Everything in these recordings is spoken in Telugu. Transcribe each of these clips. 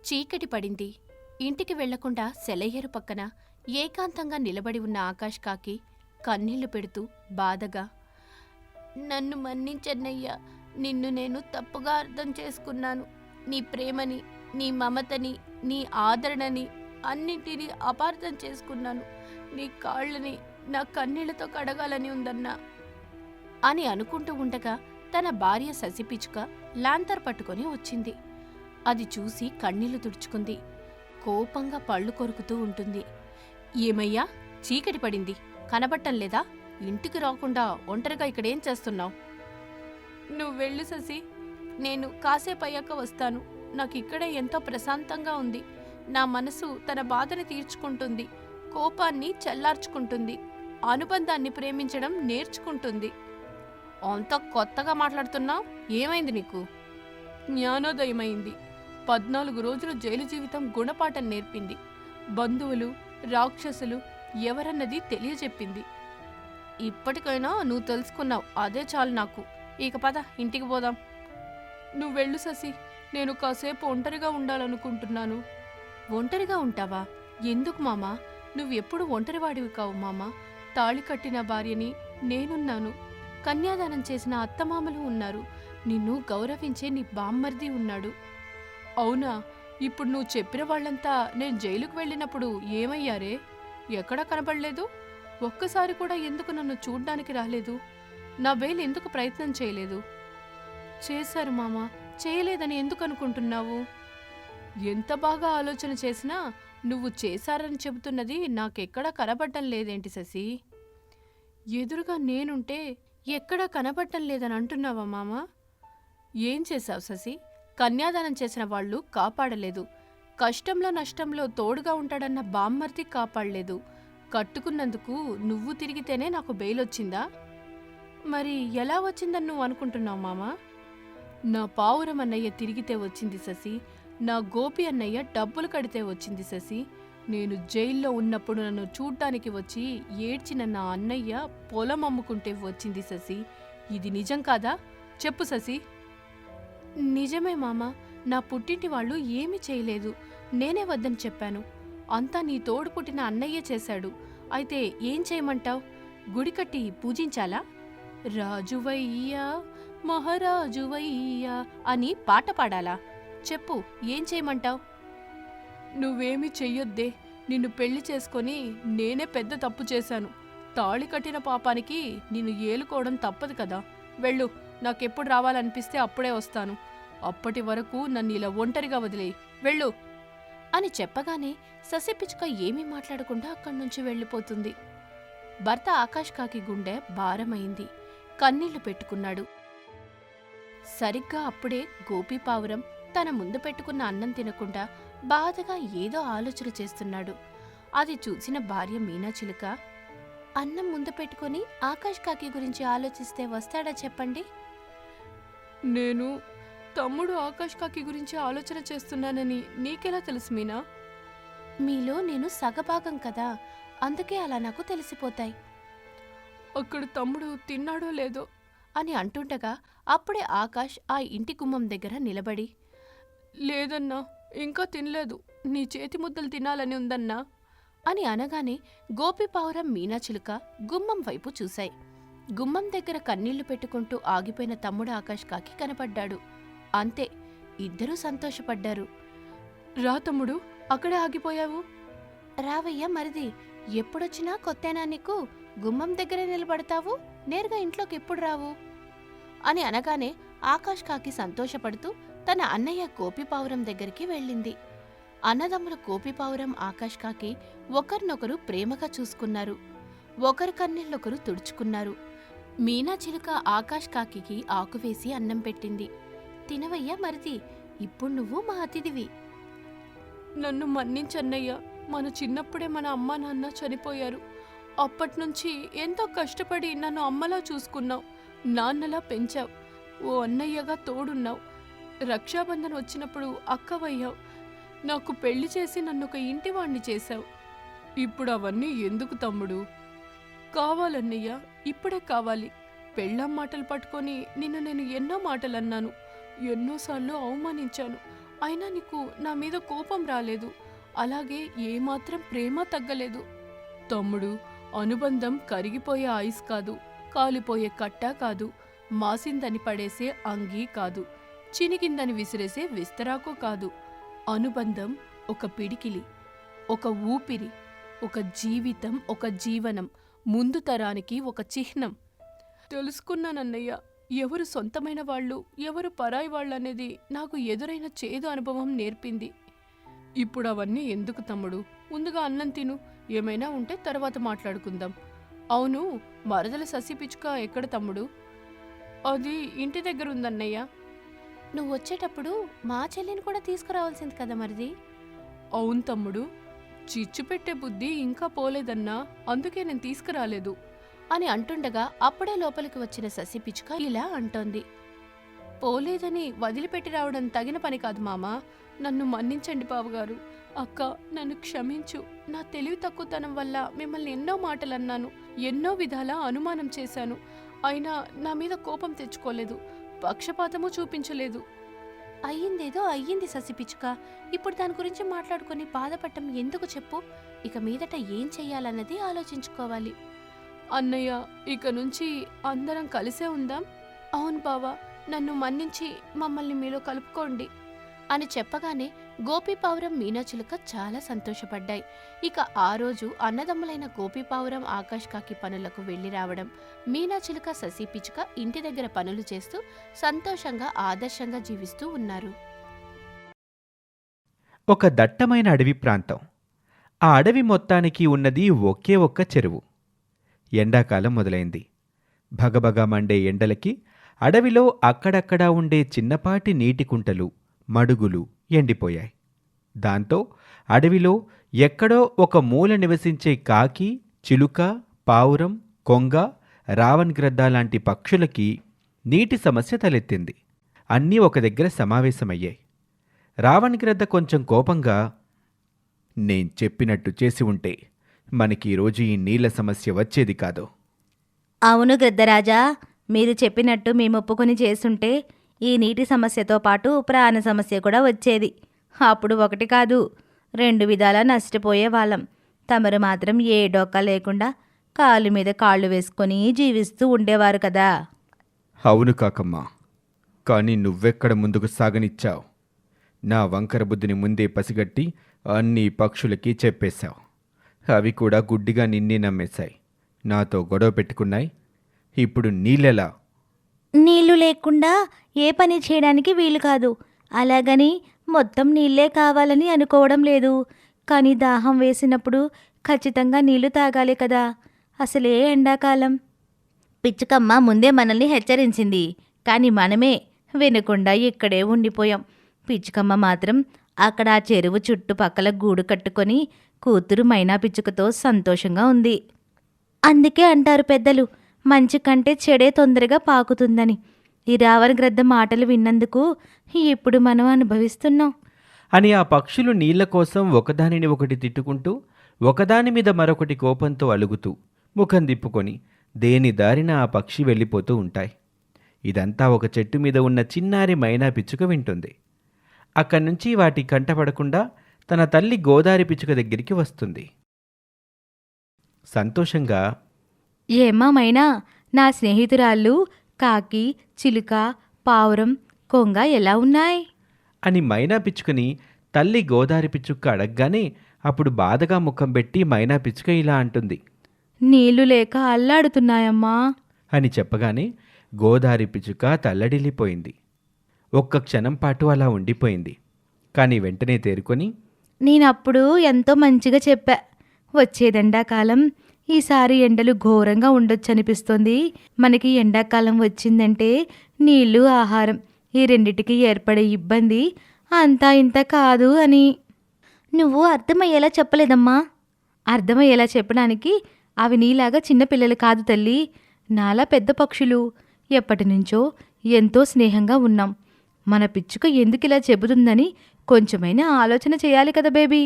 చీకటి పడింది. ఇంటికి వెళ్లకుండా సెలయేరు పక్కన ఏకాంతంగా నిలబడి ఉన్న ఆకాష్ కాకి కన్నీళ్లు పెడుతూ బాధగా, నన్ను మన్నించన్నయ్యా. నిన్ను నేను తప్పుగా అర్థం చేసుకున్నాను. నీ ప్రేమని, నీ మమతని, నీ ఆదరణని అన్నింటినీ అపార్థం చేసుకున్నాను. నీ కాళ్ళని నా కన్నీళ్లతో కడగాలని ఉందన్నా అని అనుకుంటూ ఉండగా తన భార్య శశిపిచ్చుక లాంతర్ పట్టుకొని వచ్చింది. అది చూసి కన్నీళ్లు తుడుచుకుంది. కోపంగా పళ్ళు కొరుకుతూ ఉంటుంది. ఏమయ్యా, చీకటి పడింది, కనబట్టం లేదా? ఇంటికి రాకుండా ఒంటరిగా ఇక్కడేం చేస్తున్నావు? నువ్వు వెళ్ళు శశి, నేను కాసేపయ్యాక వస్తాను. నాకిక్కడే ఎంతో ప్రశాంతంగా ఉంది. నా మనసు తన బాధని తీర్చుకుంటుంది, కోపాన్ని చల్లార్చుకుంటుంది, అనుబంధాన్ని ప్రేమించడం నేర్చుకుంటుంది. అంత కొత్తగా మాట్లాడుతున్నావు, ఏమైంది నీకు? జ్ఞానోదయమైంది. 14 రోజుల జైలు జీవితం గుణపాఠం నేర్పింది. బంధువులు, రాక్షసులు ఎవరన్నది తెలియజెప్పింది. ఇప్పటికైనా నువ్వు తెలుసుకున్నావు, అదే చాలు నాకు. ఇక పద, ఇంటికి పోదాం. నువ్వు వెళ్ళు శశి, నేను కాసేపు ఒంటరిగా ఉండాలనుకుంటున్నాను. ఒంటరిగా ఉంటావా? ఎందుకు మామా? నువ్వెప్పుడు ఒంటరివాడివి కావు మామా. తాళి కట్టిన భార్యని నేనున్నాను, కన్యాదానం చేసిన అత్తమామలు ఉన్నారు, నిన్ను గౌరవించే నీ బామ్మర్ది ఉన్నాడు. అవునా? ఇప్పుడు నువ్వు చెప్పిన వాళ్ళంతా నేను జైలుకు వెళ్ళినప్పుడు ఏమయ్యారే? ఎక్కడా కనబడలేదు. ఒక్కసారి కూడా ఎందుకు నన్ను చూడ్డానికి రాలేదు? నా బెయిల్ ఎందుకు ప్రయత్నం చేయలేదు? చేశారు మామా. చేయలేదని ఎందుకు అనుకుంటున్నావు? ఎంత బాగా ఆలోచన చేసినా నువ్వు చేశారని చెబుతున్నది నాకెక్కడా కనబడ్డం లేదేంటి శశి? ఎదురుగా నేనుంటే ఎక్కడా కనబడ్డం లేదని అంటున్నావా మామా? ఏం చేశావు శశి? కన్యాదానం చేసిన వాళ్ళు కాపాడలేదు, కష్టంలో నష్టంలో తోడుగా ఉంటాడన్న బామ్మర్ది కాపాడలేదు. కట్టుకున్నందుకు నువ్వు తిరిగితేనే నాకు బెయిల్ వచ్చిందా? మరి ఎలా వచ్చిందని నువ్వు అనుకుంటున్నావు మామా? నా పావురం అన్నయ్య తిరిగితే వచ్చింది శశి. నా గోపి అన్నయ్య డబ్బులు కడితే వచ్చింది శశి. నేను జైల్లో ఉన్నప్పుడు నన్ను చూడ్డానికి వచ్చి ఏడ్చిన నా అన్నయ్య పొలం అమ్ముకుంటే వచ్చింది శశి. ఇది నిజం కాదా? చెప్పు శశి. నిజమే మామా. నా పుట్టింటి వాళ్ళు ఏమీ చేయలేదు, నేనే వద్దని చెప్పాను. అంతా నీ తోడు పుట్టిన అన్నయ్య చేశాడు. అయితే ఏం చేయమంటావ్? గుడి కట్టి పూజించాలా? రాజువయ్యా మహారాజువయ్యా అని పాట పాడాలా? చెప్పు, ఏం చేయమంటావ్? నువ్వేమీ చెయ్యొద్దే. నిన్ను పెళ్లి చేసుకొని నేనే పెద్ద తప్పు చేశాను. తాళి కట్టిన పాపానికి నిన్ను ఏలుకోవడం తప్పదు కదా. వెళ్ళు, నాకెప్పుడు రావాలనిపిస్తే అప్పుడే వస్తాను. అప్పటి వరకు నన్ను ఇలా ఒంటరిగా వదిలేయి. వెళ్ళు అని చెప్పగానే శశిపిచ్చుక ఏమీ మాట్లాడకుండా అక్కడి నుంచి వెళ్ళిపోతుంది. భర్త ఆకాష్ కాకి గుండె భారమైంది. కన్నీళ్లు పెట్టుకున్నాడు. సరిగ్గా అప్పుడే గోపీపావురం తన ముందు పెట్టుకున్న అన్నం తినకుండా బాధగా ఏదో ఆలోచన చేస్తున్నాడు. అది చూసిన భార్య మీనాచిలుక, అన్నం ముందు పెట్టుకుని ఆకాష్ కాకి గురించి ఆలోచిస్తే వస్తాడా చెప్పండి? నేను తమ్ముడు ఆకాష్ కాకి గురించి ఆలోచన చేస్తున్నానని నీకెలా తెలుసు మీనా? మీలో నేను సగభాగం కదా, అందుకే అలా నాకు తెలిసిపోతాయి. అక్కడ తమ్ముడు తిన్నాడో లేదో అని అంటుండగా అప్పుడే ఆకాష్ ఆ ఇంటి గుమ్మం దగ్గర నిలబడి, లేదన్నా, ఇంకా తినలేదు, నీ చేతి ముద్దలు తినాలని ఉందన్నా అని అనగానే గోపిపావురం మీనాచిలుక గుమ్మం వైపు చూశాయి. గుమ్మం దగ్గర కన్నీళ్లు పెట్టుకుంటూ ఆగిపోయిన తమ్ముడు ఆకాష్ కాకి కనపడ్డాడు. అంతే, ఇద్దరూ సంతోషపడ్డారు. రా తమ్ముడు, అక్కడే ఆగిపోయావు. రావయ్యా మరిది, ఎప్పుడొచ్చినా కొత్తేనా నీకు? గుమ్మం దగ్గరే నిలబడతావు, నేరుగా ఇంట్లోకి ఎప్పుడు రావు అని అనగానే ఆకాష్ కాకి సంతోషపడుతూ తన అన్నయ్య గోపిపావురం దగ్గరికి వెళ్ళింది. అన్నదమ్ముల గోపిపావురం ఆకాష్ కాకి ఒకరినొకరు ప్రేమగా చూసుకున్నారు. ఒకరి కన్నీళ్ళొకరు తుడుచుకున్నారు. మీనాచిలుక ఆకాష్ కాకికి ఆకువేసి అన్నం పెట్టింది. తినవయ్యా మరిది, ఇప్పుడు నువ్వు మా అతిథివి. నన్ను మన్నించన్నయ్యా. మన చిన్నప్పుడే మన అమ్మా నాన్న చనిపోయారు. అప్పట్నుంచి ఎంతో కష్టపడి నన్ను అమ్మలా చూసుకున్నావు, నాన్నలా పెంచావు, ఓ అన్నయ్యగా తోడున్నావు. రక్షాబంధన్ వచ్చినప్పుడు అక్కవయ్యావు. నాకు పెళ్లి చేసి నన్ను ఒక ఇంటివాణ్ణి చేశావు. ఇప్పుడు అవన్నీ ఎందుకు తమ్ముడు? కావాలన్నయ్యా, ఇప్పుడే కావాలి. పెళ్ళాం మాటలు పట్టుకొని నిన్ను నేను ఎన్నో మాటలన్నాను, ఎన్నోసార్లు అవమానించాను. అయినా నీకు నా మీద కోపం రాలేదు, అలాగే ఏమాత్రం ప్రేమ తగ్గలేదు. తమ్ముడు, అనుబంధం కరిగిపోయే ఐస్ కాదు, కాలిపోయే కట్ట కాదు, మాసిందని పడేసే అంగీ కాదు, చినిగిందని విసిరేసే విస్తరాకు కాదు. అనుబంధం ఒక పిడికిలి, ఒక ఊపిరి, ఒక జీవితం, ఒక జీవనం, ముందు తరానికి ఒక చిహ్నం. తెలుసుకున్నానన్నయ్య, ఎవరు సొంతమైన వాళ్ళు, ఎవరు పరాయి వాళ్ళనేది నాకు ఎదురైన చేదు అనుభవం నేర్పింది. ఇప్పుడు అవన్నీ ఎందుకు తమ్ముడు, ముందుగా అన్నం తిను, ఏమైనా ఉంటే తర్వాత మాట్లాడుకుందాం. అవును, మరదల ససి పిచ్చుక ఎక్కడ తమ్ముడు? అది ఇంటి దగ్గర ఉందన్నయ్య. నువ్వు వచ్చేటప్పుడు మా చెల్లిని కూడా తీసుకురావాల్సింది కదా మరిది. అవును తమ్ముడు, చిచ్చు పెట్టే బుద్ధి ఇంకా పోలేదన్నా, అందుకే నేను తీసుకురాలేదు అని అంటుండగా అప్పుడే లోపలికి వచ్చిన ససి పిచ్చుక ఇలా అంటోంది. పోలేదని వదిలిపెట్టి రావడం తగిన పని కాదు మామా, నన్ను మన్నించండి బావగారు. అక్క, నన్ను క్షమించు. నా తెలివి తక్కువతనం వల్ల మిమ్మల్ని ఎన్నో మాటలు అన్నాను, ఎన్నో విధాలా అనుమానం చేశాను. అయినా నా మీద కోపం తెచ్చుకోలేదు, పక్షపాతము చూపించలేదు. అయ్యిందేదో అయ్యింది ససి పిచ్చుక, ఇప్పుడు దాని గురించి మాట్లాడుకుని బాధపడటం ఎందుకు చెప్పు. ఇక మీదట ఏం చెయ్యాలన్నది ఆలోచించుకోవాలి. అన్నయ్య, ఇక నుంచి అందరం కలిసే ఉందాం. అవును బావా, నన్ను మన్నించి మమ్మల్ని మీలో కలుపుకోండి అని చెప్పగానే గోపీపావురం మీనాచిలుక చాలా సంతోషపడ్డాయి. ఇక ఆ రోజు అన్నదమ్ములైన గోపీపావురం ఆకాష్ కాకి పనులకు వెళ్లి రావడం, మీనాచిలుక ససి పిచ్చుక ఇంటి దగ్గర పనులు చేస్తూ సంతోషంగా ఆదర్శంగా జీవిస్తూ ఉన్నారు. ఒక దట్టమైన అడవి ప్రాంతం. ఆ అడవి మొత్తానికి ఉన్నది ఒకే ఒక్క చెరువు. ఎండాకాలం మొదలైంది. భగభగ మండే ఎండలకి అడవిలో అక్కడక్కడా ఉండే చిన్నపాటి నీటి కుంటలు, మడుగులు ఎండిపోయాయి. దాంతో అడవిలో ఎక్కడో ఒక మూల నివసించే కాకి, చిలుక, పావురం, కొంగ, రావణ్గ్రద్ద లాంటి పక్షులకి నీటి సమస్య తలెత్తింది. అన్నీ ఒక దగ్గర సమావేశమయ్యాయి. రావణ్గ్రద్ద కొంచెం కోపంగా, నేను చెప్పినట్టు చేసి ఉంటే మనకి ఈరోజు ఈ నీళ్ల సమస్య వచ్చేది కాదు. అవును గ్రద్దరాజా, మీరు చెప్పినట్టు మేము ఒప్పుకొని చేస్తుంటే ఈ నీటి సమస్యతో పాటు ప్రాణ సమస్య కూడా వచ్చేది. అప్పుడు ఒకటి కాదు, 2 విధాలా నష్టపోయే వాళ్ళం. తమరు మాత్రం ఏ డొక్క లేకుండా కాలు మీద కాళ్ళు వేసుకొని జీవిస్తూ ఉండేవారు కదా. అవును కాకమ్మా, కానీ నువ్వెక్కడ ముందుకు సాగనిచ్చావు. నా వంకర బుద్ధిని ముందే పసిగట్టి అన్ని పక్షులకి చెప్పేశావు. అవి కూడా గుడ్డిగా నిన్నే నమ్మేశాయి, నాతో గొడవ పెట్టుకున్నాయి. ఇప్పుడు నీళ్ళెలా? నీళ్లు లేకుండా ఏ పని చేయడానికి వీలు కాదు. అలాగని మొత్తం నీళ్ళే కావాలని అనుకోవడం లేదు. కానీ దాహం వేసినప్పుడు ఖచ్చితంగా నీళ్లు తాగాలి కదా. అసలే ఎండాకాలం. పిచ్చుకమ్మ ముందే మనల్ని హెచ్చరించింది, కానీ మనమే వినకుండా ఇక్కడే ఉండిపోయాం. పిచ్చుకమ్మ మాత్రం అక్కడ ఆ చెరువు చుట్టుపక్కల గూడు కట్టుకొని కూతురు మైనా పిచ్చుకతో సంతోషంగా ఉంది. అందుకే అంటారు పెద్దలు, మంచి కంటే చెడే తొందరగా పాకుతుందని. ఈ రావణగ్రద్ద మాటలు విన్నందుకు ఇప్పుడు మనం అనుభవిస్తున్నాం అని ఆ పక్షులు నీళ్ల కోసం ఒకదానిని ఒకటి తిట్టుకుంటూ, ఒకదాని మీద మరొకటి కోపంతో అలుగుతూ, ముఖం తిప్పుకొని దేని దారిన ఆ పక్షి వెళ్ళిపోతూ ఉంటాయి. ఇదంతా ఒక చెట్టు మీద ఉన్న చిన్నారి మైనా పిచ్చుక వింటుంది. అక్కడి నుంచి వాటి కంటపడకుండా తన తల్లి గోదారి పిచ్చుక దగ్గరికి వస్తుంది. సంతోషంగా, ఏమ్మా మైనా, నా స్నేహితురాళ్ళు కాకి, చిలుక, పావురం, కొంగ ఎలా ఉన్నాయి అని మైనా పిచ్చుకని తల్లి గోదారి పిచ్చుక అడగగానే అప్పుడు బాధగా ముఖం పెట్టి మైనా పిచ్చుక ఇలా అంటుంది. నీళ్లు లేక అల్లాడుతున్నాయమ్మా అని చెప్పగానే గోదారి పిచ్చుక తల్లడిల్లిపోయింది. ఒక్క క్షణం పాటు అలా ఉండిపోయింది. కానీ వెంటనే తేరుకొని, నేనప్పుడు ఎంతో మంచిగా చెప్పా, వచ్చేదెండాకాలం, ఈసారి ఎండలు ఘోరంగా ఉండొచ్చనిపిస్తోంది. మనకి ఎండాకాలం వచ్చిందంటే నీళ్లు, ఆహారం ఈ రెండిటికి ఏర్పడే ఇబ్బంది అంతా ఇంత కాదు అని. నువ్వు అర్థమయ్యేలా చెప్పలేదమ్మా. అర్థమయ్యేలా చెప్పడానికి అవి నీలాగా చిన్నపిల్లలు కాదు తల్లి, నాలా పెద్ద పక్షులు. ఎప్పటినుంచో ఎంతో స్నేహంగా ఉన్నాం. మన పిచ్చుక ఎందుకిలా చెబుతుందని కొంచెమైనా ఆలోచన చేయాలి కదా బేబీ.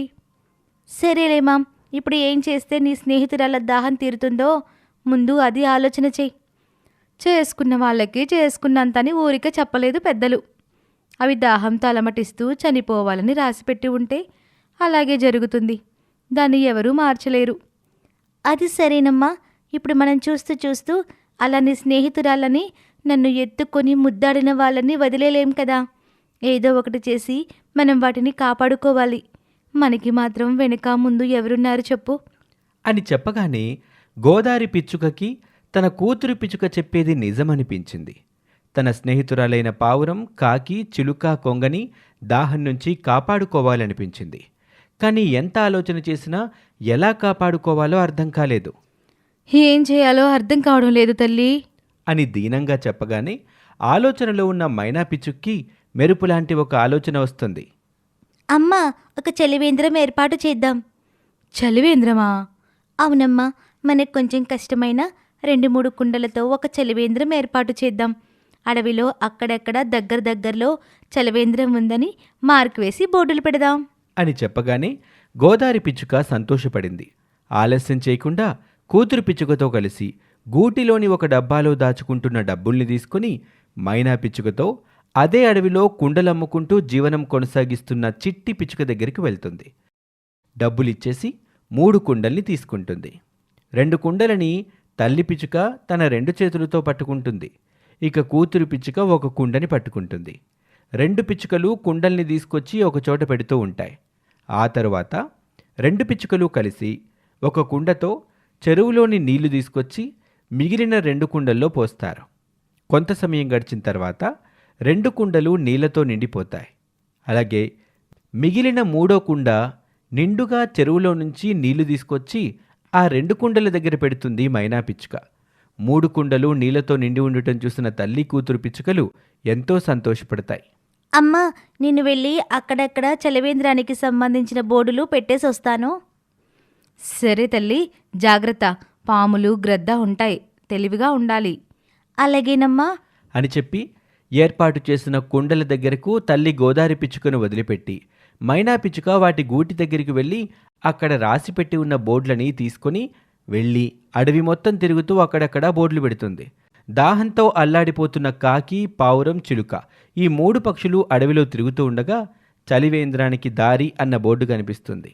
సరేలే మామ్, ఇప్పుడు ఏం చేస్తే నీ స్నేహితురాల దాహం తీరుతుందో ముందు అది ఆలోచన చెయ్యి. చేసుకున్న వాళ్ళకి చేసుకున్నంతని ఊరికే చెప్పలేదు పెద్దలు. అవి దాహంతో అలమటిస్తూ చనిపోవాలని రాసిపెట్టి ఉంటే అలాగే జరుగుతుంది. దాన్ని ఎవరూ మార్చలేరు. అది సరేనమ్మా. ఇప్పుడు మనం చూస్తూ చూస్తూ అలాని స్నేహితురాలని నన్ను ఎత్తుకొని ముద్దాడిన వాళ్ళని వదిలేలేం కదా. ఏదో ఒకటి చేసి మనం వాటిని కాపాడుకోవాలి. మనకి మాత్రం వెనుక ముందు ఎవరున్నారు చెప్పు? అని చెప్పగానే గోదారి పిచ్చుకకి తన కూతురు పిచ్చుక చెప్పేది నిజమనిపించింది. తన స్నేహితురాలైన పావురం, కాకి, చిలుక, కొంగని దాహం నుంచి కాపాడుకోవాలనిపించింది. కానీ ఎంత ఆలోచన చేసినా ఎలా కాపాడుకోవాలో అర్థం కాలేదు. ఏం చేయాలో అర్థం కావడం లేదు తల్లి అని దీనంగా చెప్పగానే ఆలోచనలో ఉన్న మైనా పిచ్చుక్కి మెరుపులాంటి ఒక ఆలోచన వస్తుంది. అమ్మా, ఒక చలివేంద్రం ఏర్పాటు చేద్దాం. చలివేంద్రమా? అవునమ్మా, మనకు కొంచెం కష్టమైన 2-3 కుండలతో ఒక చలివేంద్రం ఏర్పాటు చేద్దాం. అడవిలో అక్కడక్కడ దగ్గరలో చలివేంద్రం ఉందని మార్క్ వేసి బోర్డులు పెడదాం అని చెప్పగానే గోదారి పిచ్చుక సంతోషపడింది. ఆలస్యం చేయకుండా కూతురు పిచ్చుకతో కలిసి గూటిలోని ఒక డబ్బాలో దాచుకుంటున్న డబ్బుల్ని తీసుకుని మైనా పిచ్చుకతో అదే అడవిలో కుండలమ్ముకుంటూ జీవనం కొనసాగిస్తున్న చిట్టి పిచ్చుక దగ్గరికి వెళ్తుంది. డబ్బులిచ్చేసి 3 కుండల్ని తీసుకుంటుంది. 2 కుండలని తల్లి పిచ్చుక తన 2 చేతులతో పట్టుకుంటుంది. ఇక కూతురు పిచ్చుక ఒక కుండని పట్టుకుంటుంది. 2 పిచ్చుకలు కుండల్ని తీసుకొచ్చి ఒకచోట పెడుతూ ఉంటాయి. ఆ తరువాత 2 పిచ్చుకలు కలిసి ఒక కుండతో చెరువులోని నీళ్లు తీసుకొచ్చి మిగిలిన 2 కుండల్లో పోస్తారు. కొంత సమయం గడిచిన తర్వాత 2 కుండలు నీళ్లతో నిండిపోతాయి. అలాగే మిగిలిన 3వ కుండ నిండుగా చెరువులో నుంచి నీళ్లు తీసుకొచ్చి ఆ 2 కుండల దగ్గర పెడుతుంది మైనా పిచ్చుక. 3 కుండలు నీళ్లతో నిండి ఉండటం చూసిన తల్లి కూతురు పిచ్చుకలు ఎంతో సంతోషపడతాయి. అమ్మా, నేను వెళ్ళి అక్కడక్కడ చలివేంద్రానికి సంబంధించిన బోర్డులు పెట్టేసి వస్తాను. సరే తల్లి, జాగ్రత్త. పాములు, గ్రద్ద ఉంటాయి, తెలివిగా ఉండాలి. అలాగేనమ్మా అని చెప్పి ఏర్పాటు చేసిన కుండల దగ్గరకు తల్లి గోదారి పిచ్చుకను వదిలిపెట్టి మైనా పిచ్చుక వాటి గూటి దగ్గరికి వెళ్ళి అక్కడ రాసిపెట్టి ఉన్న బోర్డులని తీసుకొని వెళ్ళి అడవి మొత్తం తిరుగుతూ అక్కడక్కడ బోర్డులు పెడుతుంది. దాహంతో అల్లాడిపోతున్న కాకి, పావురం, చిలుక ఈ 3 పక్షులు అడవిలో తిరుగుతూ ఉండగా చలివేంద్రానికి దారి అన్న బోర్డు కనిపిస్తుంది.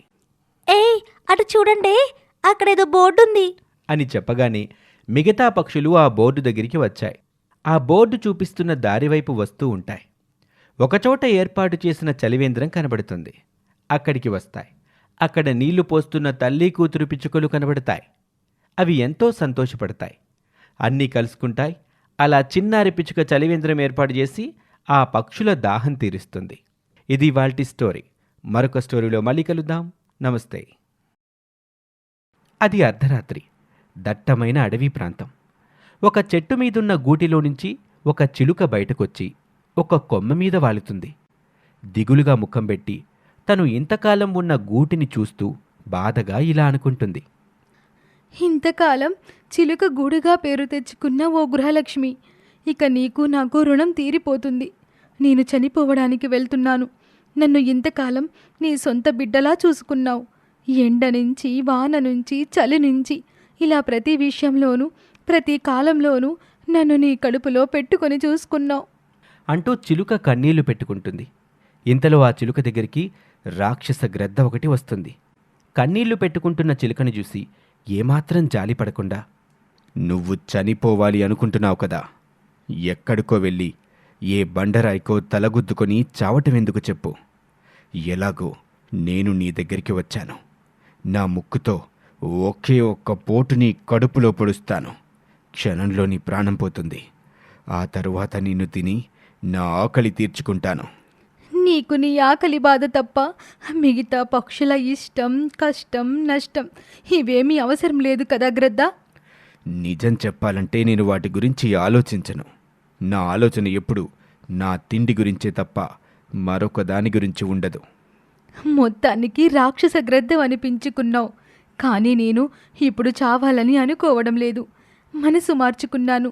ఏయ్, అటు చూడండి, అక్కడేదో బోర్డు ఉంది అని చెప్పగానే మిగతా పక్షులు ఆ బోర్డు దగ్గరికి వచ్చాయి. ఆ బోర్డు చూపిస్తున్న దారి వైపు వస్తూ ఉంటాయి. ఒకచోట ఏర్పాటు చేసిన చలివేంద్రం కనబడుతుంది. అక్కడికి వస్తాయి. అక్కడ నీళ్లు పోస్తున్న తల్లి కూతురు పిచ్చుకలు కనబడతాయి. అవి ఎంతో సంతోషపడతాయి. అన్నీ కలుసుకుంటాయి. అలా చిన్నారి పిచ్చుక చలివేంద్రం ఏర్పాటు చేసి ఆ పక్షుల దాహం తీరుస్తుంది. ఇది ఇవాల్టి స్టోరీ. మరొక స్టోరీలో మళ్ళీ కలుద్దాం. నమస్తే. అది అర్ధరాత్రి. దట్టమైన అడవి ప్రాంతం. ఒక చెట్టు మీదున్న గూటిలో నుంచి ఒక చిలుక బయటకొచ్చి ఒక కొమ్మ మీద వాలుతుంది. దిగులుగా ముఖం పెట్టి తను ఇంతకాలం ఉన్న గూటిని చూస్తూ బాధగా ఇలా అనుకుంటుంది. ఇంతకాలం చిలుక గూడుగా పేరు తెచ్చుకున్న ఓ గృహలక్ష్మి, ఇక నీకు నాకు రుణం తీరిపోతుంది. నేను చనిపోవడానికి వెళ్తున్నాను. నన్ను ఇంతకాలం నీ సొంత బిడ్డలా చూసుకున్నావు. ఎండ నుంచి, వాన నుంచి, చలి నుంచి, ఇలా ప్రతి విషయంలోనూ ప్రతి కాలంలోనూ నన్ను నీ కడుపులో పెట్టుకొని చూసుకున్నావు అంటూ చిలుక కన్నీళ్లు పెట్టుకుంటుంది. ఇంతలో ఆ చిలుక దగ్గరికి రాక్షస గ్రద్ద ఒకటి వస్తుంది. కన్నీళ్లు పెట్టుకుంటున్న చిలుకని చూసి ఏమాత్రం జాలిపడకుండా, నువ్వు చనిపోవాలి అనుకుంటున్నావు కదా, ఎక్కడికో వెళ్ళి ఏ బండరాయికో తలగుద్దుకొని చావటమెందుకు చెప్పు. ఎలాగో నేను నీ దగ్గరికి వచ్చాను. నా ముక్కుతో ఒకే ఒక్క పోటు నీ కడుపులో పొడుస్తాను. క్షణంలో నీ ప్రాణం పోతుంది. ఆ తరువాత నిన్ను తిని నా ఆకలి తీర్చుకుంటాను. నీకు నీ ఆకలి బాధ తప్ప మిగతా పక్షుల ఇష్టం, కష్టం, నష్టం ఇవేమీ అవసరం లేదు కదా గ్రద్ద. నిజం చెప్పాలంటే నేను వాటి గురించి ఆలోచించను. నా ఆలోచన ఎప్పుడు నా తిండి గురించే తప్ప మరొక దాని గురించి ఉండదు. మొత్తానికి రాక్షస గ్రద్ద అనిపించుకున్నావు. కానీ నేను ఇప్పుడు చావాలని అనుకోవడం లేదు. మనసు మార్చుకున్నాను.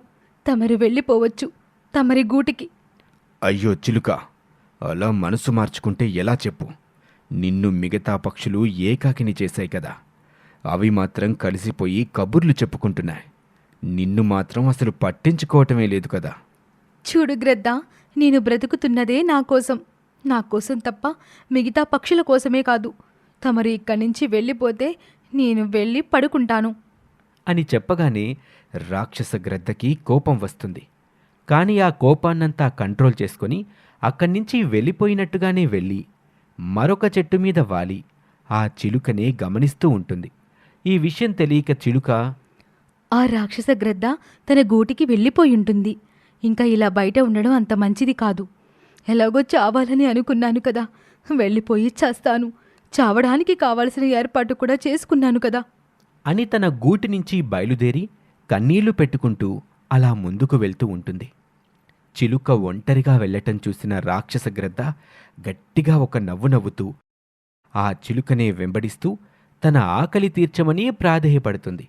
తమరు వెళ్ళిపోవచ్చు తమరి గూటికి. అయ్యో చిలుక, అలా మనసు మార్చుకుంటే ఎలా చెప్పు. నిన్ను మిగతా పక్షులు ఏకాకిని చేశాయి కదా. అవి మాత్రం కలిసిపోయి కబుర్లు చెప్పుకుంటున్నాయి. నిన్ను మాత్రం అసలు పట్టించుకోవటమే లేదు కదా. చూడు గ్రద్ద, నేను బ్రతుకుతున్నదే నా కోసం తప్ప మిగతా పక్షుల కోసమే కాదు. తమరు ఇక్కడి నుంచి వెళ్ళిపోతే నేను వెళ్ళి పడుకుంటాను. అని చెప్పగానే రాక్షస గ్రద్దకి కోపం వస్తుంది. కానీ ఆ కోపాన్నంతా కంట్రోల్ చేసుకొని అక్కడి నుంచి వెళ్ళిపోయినట్టుగానే వెళ్ళి మరొక చెట్టు మీద వాలి ఆ చిలుకనే గమనిస్తూ ఉంటుంది. ఈ విషయం తెలియక చిలుక ఆ రాక్షస గ్రద్ద తన గూటికి వెళ్ళిపోయుంటుంది. ఇంకా ఇలా బయట ఉండడం అంత మంచిది కాదు. ఎలాగో చావాలని అనుకున్నాను కదా, వెళ్ళిపోయి చస్తాను. చావడానికి కావలసిన ఏర్పాటు కూడా చేసుకున్నాను కదా అని తన గూటి నుంచి బయలుదేరి కన్నీళ్లు పెట్టుకుంటూ అలా ముందుకు వెళ్తూ ఉంటుంది. చిలుక ఒంటరిగా వెళ్ళటం చూసిన రాక్షస గ్రద్ద గట్టిగా ఒక నవ్వు నవ్వుతూ ఆ చిలుకనే వెంబడిస్తూ తన ఆకలి తీర్చమని ప్రాధేయపడుతుంది.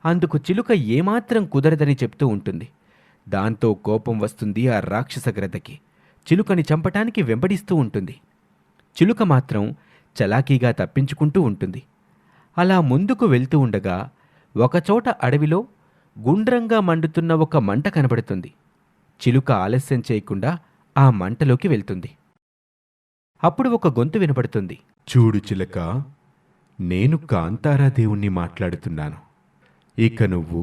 అందుకు చిలుక ఏమాత్రం కుదరదని చెప్తూ ఉంటుంది. దాంతో కోపం వస్తుంది ఆ రాక్షస గ్రద్దకి. చిలుకని చంపటానికి వెంబడిస్తూ ఉంటుంది. చిలుక మాత్రం చలాకీగా తప్పించుకుంటూ ఉంటుంది. అలా ముందుకు వెళ్తూ ఉండగా ఒకచోట అడవిలో గుండ్రంగా మండుతున్న ఒక మంట కనబడుతుంది. చిలుక ఆలస్యం చేయకుండా ఆ మంటలోకి వెళ్తుంది. అప్పుడు ఒక గొంతు వినపడుతుంది. చూడు చిలక, నేను కాంతారాదేవుణ్ణి మాట్లాడుతున్నాను. ఇక నువ్వు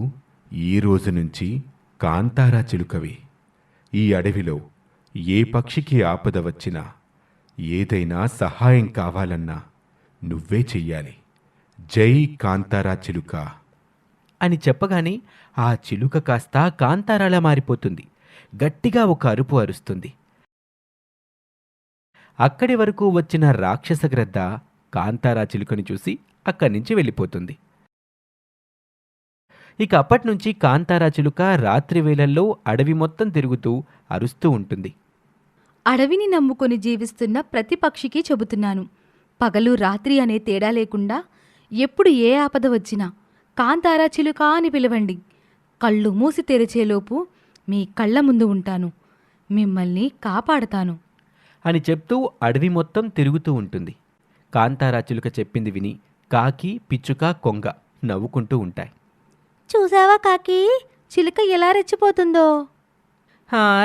ఈ రోజు నుంచి కాంతారా చిలుకవి. ఈ అడవిలో ఏ పక్షికి ఆపద వచ్చినా, ఏదైనా సహాయం కావాలన్నా నువ్వే చెయ్యాలి. జై కాంతారా చిలుక అని చెప్పగానే ఆ చిలుక కాస్త కాంతారాలా మారిపోతుంది. గట్టిగా ఒక అరుపు అరుస్తుంది. అక్కడి వరకు వచ్చిన రాక్షస గ్రద్ద కాంతారా చిలుకని చూసి అక్కడి నుంచి వెళ్ళిపోతుంది. ఇక అప్పట్నుంచి కాంతారా చిలుక రాత్రి వేళల్లో అడవి మొత్తం తిరుగుతూ అరుస్తూ ఉంటుంది. అడవిని నమ్ముకొని జీవిస్తున్న ప్రతి పక్షికి చెబుతున్నాను, పగలు రాత్రి అనే తేడా లేకుండా ఎప్పుడు ఏ ఆపద వచ్చినా కాంతారా చిలుక అని పిలవండి. కళ్ళు మూసి తెరిచేలోపు మీ కళ్ళ ముందు ఉంటాను. మిమ్మల్ని కాపాడతాను అని చెప్తూ అడవి మొత్తం తిరుగుతూ ఉంటుంది. కాంతారా చిలుక చెప్పింది విని కాకి, పిచ్చుక, కొంగ నవ్వుకుంటూ ఉంటాయి. చూసావా కాకి, చిలుక ఎలా రెచ్చిపోతుందో.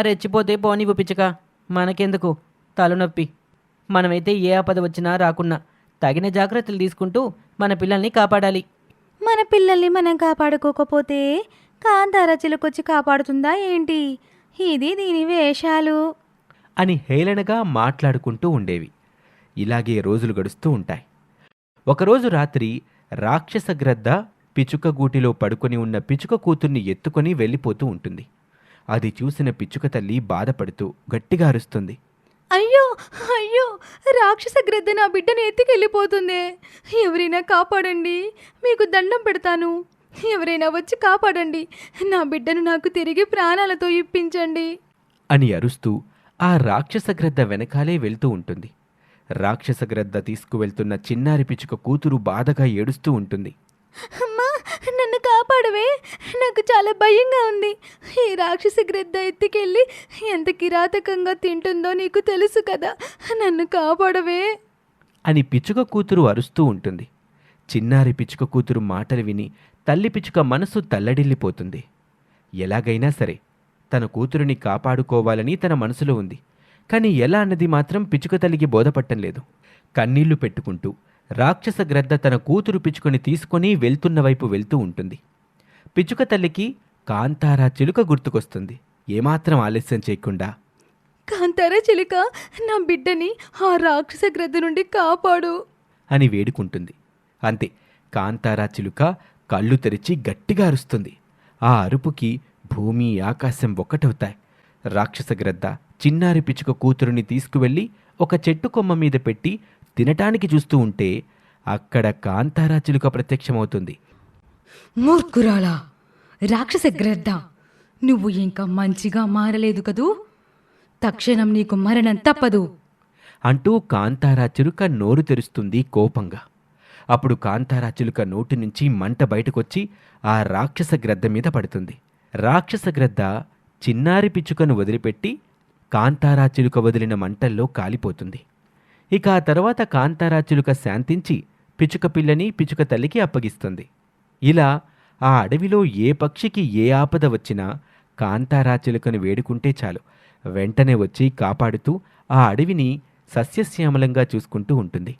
రెచ్చిపోతే పోనివ్వు పిచ్చుక, మనకెందుకు తలనొప్పి. మనమైతే ఏ ఆపద వచ్చినా రాకున్నా తగిన జాగ్రత్తలు తీసుకుంటూ మన పిల్లల్ని కాపాడాలి. మన పిల్లల్ని మనం కాపాడుకోకపోతే కాంతారా చిలుకొచ్చి కాపాడుతుందా ఏంటి? ఇది దీని వేషాలు అని హేళనగా మాట్లాడుకుంటూ ఉండేవి. ఇలాగే రోజులు గడుస్తూ ఉంటాయి. ఒకరోజు రాత్రి రాక్షస గ్రద్ద పిచ్చుక గూటిలో పడుకొని ఉన్న పిచ్చుక కూతుర్ని ఎత్తుకొని వెళ్ళిపోతూ ఉంటుంది. అది చూసిన పిచ్చుక తల్లి బాధపడుతూ గట్టిగా అరుస్తుంది. అయ్యో అయ్యో, రాక్షస గ్రద్ద నా బిడ్డను ఎత్తుకెళ్ళిపోతుంది. ఎవరైనా కాపాడండి, మీకు దండం పెడతాను. ఎవరైనా వచ్చి కాపాడండి, నా బిడ్డను నాకు తిరిగి ప్రాణాలతో ఇప్పించండి అని అరుస్తూ ఆ రాక్షస గ్రద్ద వెనకాలే వెళ్తూ ఉంటుంది. రాక్షస గ్రద్ద తీసుకువెళ్తున్న చిన్నారి పిచ్చుక కూతురు బాధగా ఏడుస్తూ ఉంటుంది. అమ్మా, నన్ను కాపాడవే, నాకు చాలా భయంగా ఉంది. ఈ రాక్షస గ్రద్ద ఎత్తుకెళ్ళి ఎంత కిరాతకంగా తింటుందో నీకు తెలుసు కదా, నన్ను కాపాడవే అని పిచ్చుక కూతురు అరుస్తూ ఉంటుంది. చిన్నారి పిచ్చుక కూతురు మాటలు విని తల్లి పిచ్చుక మనసు తల్లడిల్లిపోతుంది. ఎలాగైనా సరే తన కూతురిని కాపాడుకోవాలని తన మనసులో ఉంది. కానీ ఎలా అన్నది మాత్రం పిచ్చుక తల్లికి బోధపట్టం లేదు. కన్నీళ్లు పెట్టుకుంటూ రాక్షస గ్రద్ద తన కూతురు పిచ్చుకొని తీసుకొని వెళ్తున్న వైపు వెళ్తూ ఉంటుంది. పిచ్చుక తల్లికి కాంతారా చిలుక గుర్తుకొస్తుంది. ఏమాత్రం ఆలస్యం చేయకుండా, కాంతారా చిలుక, నా బిడ్డని ఆ రాక్షస గ్రద్ద నుండి కాపాడు అని వేడుకుంటుంది. అంతే, కాంతారా చిలుక కళ్ళు తెరిచి గట్టిగా అరుస్తుంది. ఆ అరుపుకి భూమి ఆకాశం ఒక్కటవుతాయి. రాక్షస గ్రద్ద చిన్నారి పిచ్చుక కూతురుని తీసుకువెళ్ళి ఒక చెట్టు కొమ్మ మీద పెట్టి తినటానికి చూస్తూ ఉంటే అక్కడ కాంతారా చిలుక ప్రత్యక్షమవుతుంది. మూర్ఖురాలా, రాక్షస గ్రద్ద, నువ్వు ఇంకా మంచిగా మారలేదు కదూ, తక్షణం నీకు మరణం తప్పదు అంటూ కాంతారా చిలుక నోరు తెరుస్తుంది కోపంగా. అప్పుడు కాంతారా చిలుక నోటి నుంచి మంట బయటకొచ్చి ఆ రాక్షస గ్రద్ద మీద పడుతుంది. రాక్షస గ్రద్ద చిన్నారి పిచ్చుకను వదిలిపెట్టి కాంతారా చిలుక వదిలిన మంటల్లో కాలిపోతుంది. ఇక ఆ తర్వాత కాంతారా చిలుక శాంతించి పిచ్చుక పిల్లని పిచ్చుక తల్లికి అప్పగిస్తుంది. ఇలా ఆ అడవిలో ఏ పక్షికి ఏ ఆపద వచ్చినా కాంతారా చిలుకను వేడుకుంటే చాలు, వెంటనే వచ్చి కాపాడుతూ ఆ అడవిని సస్యశ్యామలంగా చూసుకుంటూ ఉంటుంది.